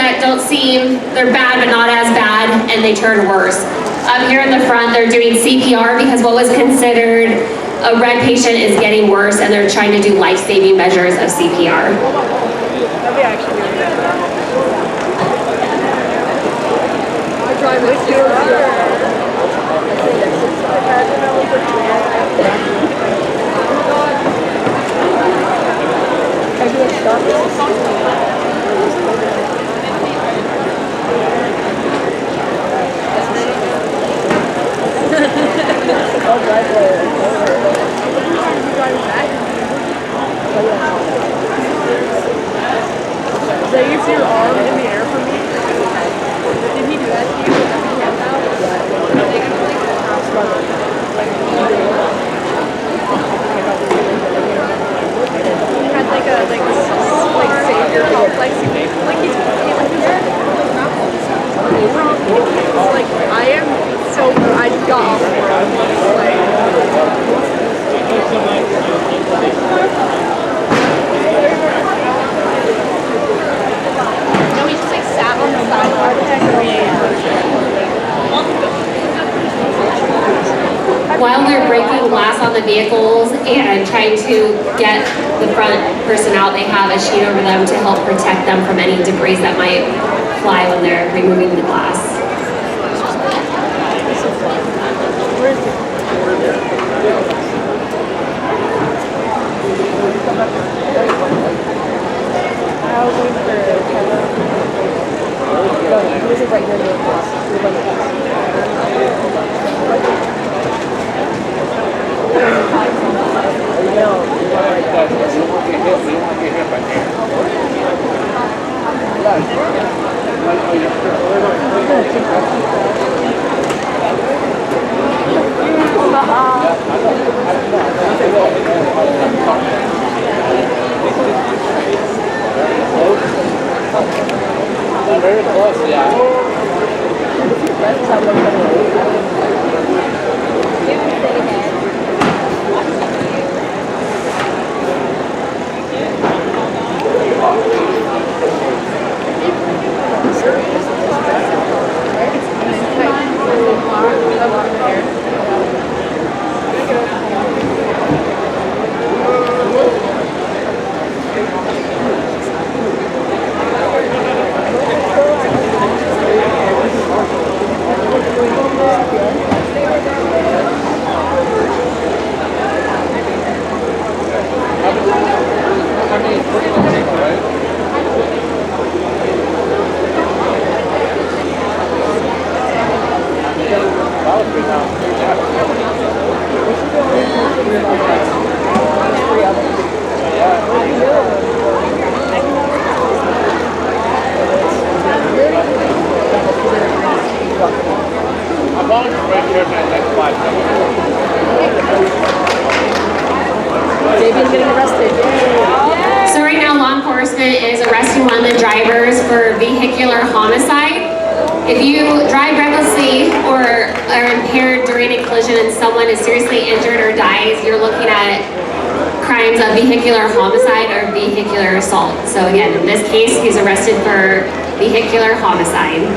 that don't seem, they're bad but not as bad, and they turn worse. Up here in the front, they're doing CPR because what was considered a red patient is getting worse, and they're trying to do life-saving measures of CPR. They use your arm in the air for me. Did he do that to you? He had like a savior complex. Like he's like I am so I got off the world. No, he just like sat on the side of our While they're breaking glass on the vehicles and trying to get the front person out, they have a sheet over them to help protect them from any debris that might fly when they're removing the glass. Very close, yeah. So right now, law enforcement is arresting one of the drivers for vehicular homicide. If you drive recklessly or are impaired during a collision and someone is seriously injured or dies, you're looking at crimes of vehicular homicide or vehicular assault. So again, in this case, he's arrested for vehicular homicide.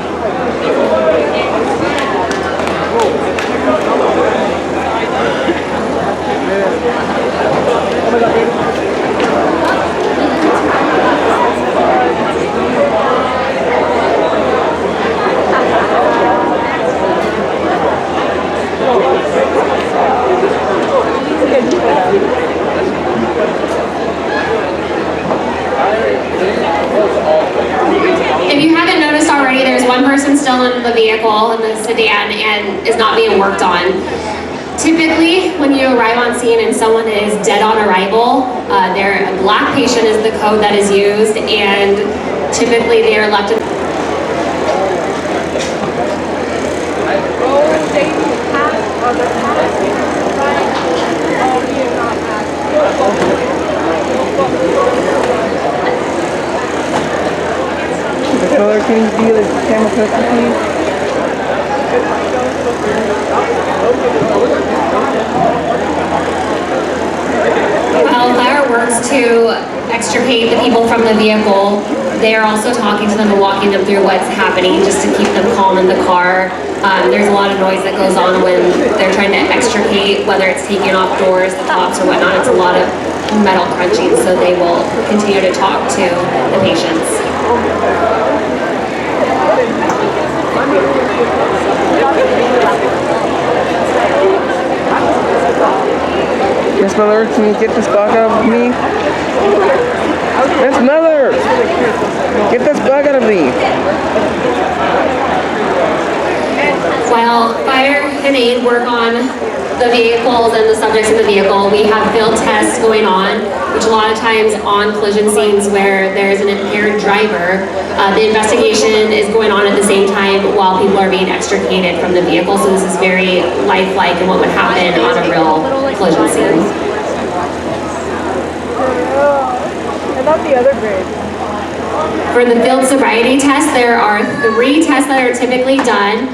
If you haven't noticed already, there's one person still in the vehicle, in the sedan, and is not being worked on. Typically, when you arrive on scene and someone is dead on arrival, a black patient is the code that is used, and typically they are left in The color, can you be the camera closer, please? While fire works to extricate the people from the vehicle, they're also talking to them and walking them through what's happening just to keep them calm in the car. There's a lot of noise that goes on when they're trying to extricate, whether it's taking off doors, the tops or whatnot. It's a lot of metal crunching, so they will continue to talk to the patients. Miss Miller, can you get this bug out of me? Miss Miller! Get this bug out of me! While fire and aid work on the vehicles and the subjects in the vehicle, we have field tests going on, which a lot of times on collision scenes where there's an impaired driver, the investigation is going on at the same time while people are being extricated from the vehicle. So this is very lifelike and what would happen on a real collision scene. I thought the other grade. For the field sobriety test, there are 3 tests that are typically done.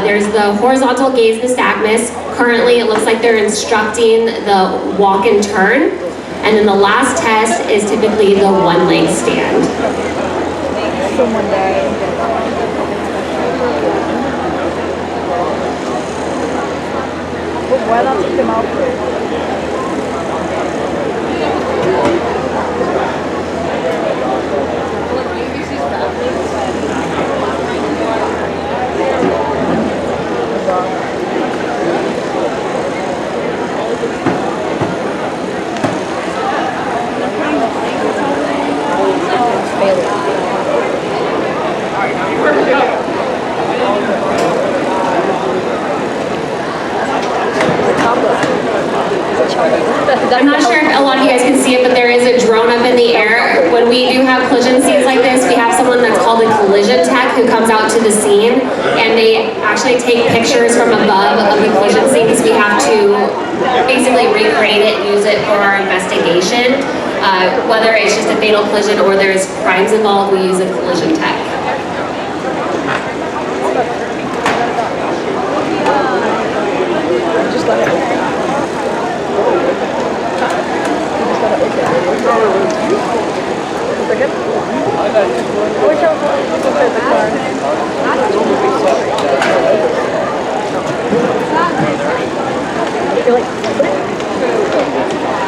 There's the horizontal gaze nystagmus. Currently, it looks like they're instructing the walk and turn. And then the last test is typically the one-leg stand. Someone died. Well, why not take them out first? I'm not sure if a lot of you guys can see it, but there is a drone up in the air. When we do have collision scenes like this, we have someone that's called a collision tech who comes out to the scene, and they actually take pictures from above of the collision scene because we have to basically recreate it and use it for our investigation. Whether it's just a fatal collision or there's crimes involved, we use a collision tech. Just let it.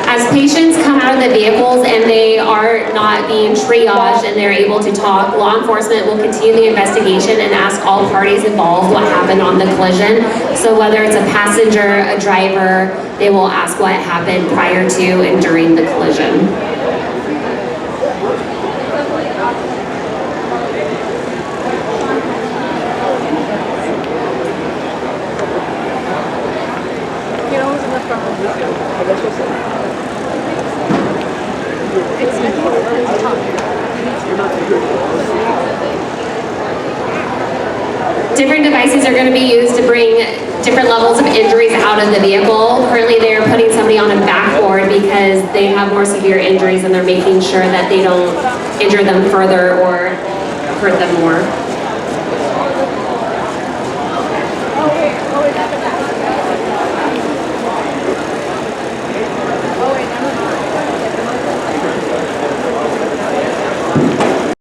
As patients come out of the vehicles and they are not being triaged and they're able to talk, law enforcement will continue the investigation and ask all parties involved what happened on the collision. So whether it's a passenger, a driver, they will ask what happened prior to and during the collision. You know who's in the front of this? I guess we'll see. Different devices are going to be used to bring different levels of injuries out of the vehicle. Currently, they are putting somebody on a backboard because they have more severe injuries and they're making sure that they don't injure them further or hurt them more.